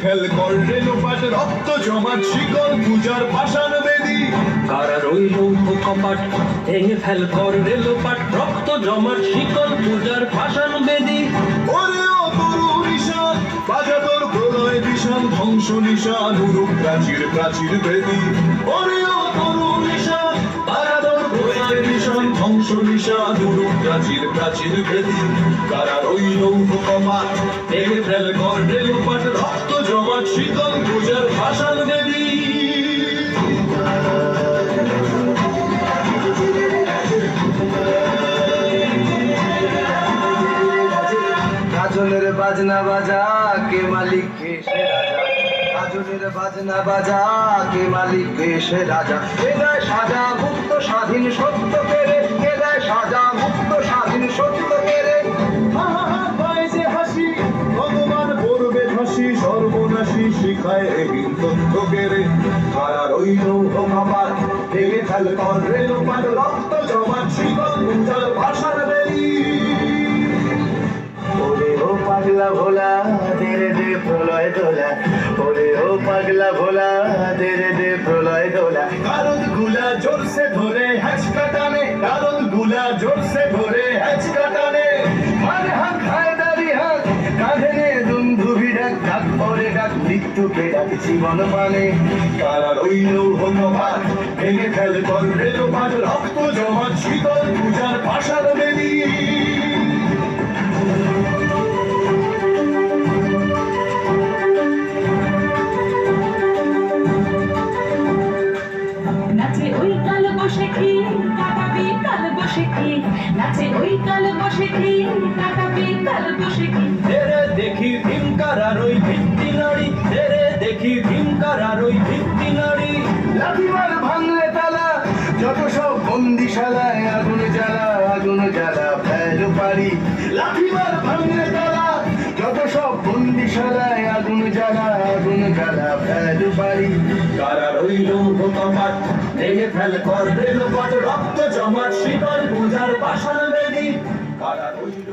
Fail কর রেলোপাট রক্ত জমাট শিকল পূজার পাষাণ বেদী। কারা রইল কপাট ভেঙে ফেল কর রেলোপাট রক্ত জমাট শিকল পূজার পাষাণ বেদী। ওরে ও তরু নিশান বাজা তোর প্রলয় বিশাল ধ্বংস নিশান উরুপ প্রাচীর প্রাচীর বেদী। ওরে ও তরু নিশান বাজা তোর প্রলয় বিশাল ধ্বংস নিশান উরুপ প্রাচীর প্রাচীর বেদী। কারা রইল কপাট ভেঙে ফেল কর রেলোপাট রক্ত জমাট শিকল পূজার পাষাণ বেদী। গাজনের বাজনা বাজা কে মালিক কে সে রাজা। গাজনের বাজনা বাজা কে মালিক কে সে রাজা। কে দেয় সাজা মুক্ত স্বাধীন সত্য কেড়ে। কে দেয় সাজা মুক্ত স্বাধীন সত্য কেড়ে। পায় যে হাসি ভগবান করবে ফাঁসি সর্বনাশী শিখায় এহীন তথ্য কেড়ে। কারা রইল কপাট ভেঙে ফেল কর রেলোপাট রক্ত জমাট শিকল পূজার পাষাণ বেদী। ওরে ও পাগলা ভোলা তেরে দে প্রলয় দোলা। ওরে ও পাগলা ভোলা তেরে দে প্রলয় দোলা। কারণ গুলা জোরসে ধরে হ্যাচকা টানে কারণ গুলা জোরসে ধরে হ্যাচকা টানে। আরে হাত খায় দাবি হাত কাঁধে নে দুন্ধুবি ডাক। ডাক পরে ডাক মৃত্যুকে ডাক জীবন মানে। কারা রইল কপাট ভেঙে ফেল কর রেলোপাট রক্ত জমাট শিকল পূজার পাষাণ বেদী। নাচে ওই কাল বসে কাটাবি কাল বসে নাচে ওই কাল বসে কাটাবি কাল বসে তেরে দেখি ভীমকার আর ওই ভিত্তি নারী। তেরে দেখি ভীমকার আর ওই ভিত্তি নারী। লাঠিমার ভাঙলে তালা যত সব বন্দিশালায় আগুন জ্বালা আগুন জ্বালা ফেল পারি। লাঠিমার ভাঙলে তালা যত সব বন্দিশালায় আগুন জ্বালা আগুন জ্বালা ফেল পারি। কারা রইল কপাট ভেঙে ফেল কর রেলোপাট রক্ত জমাট শিকল পূজার পাষাণ বেদী। কারা রইল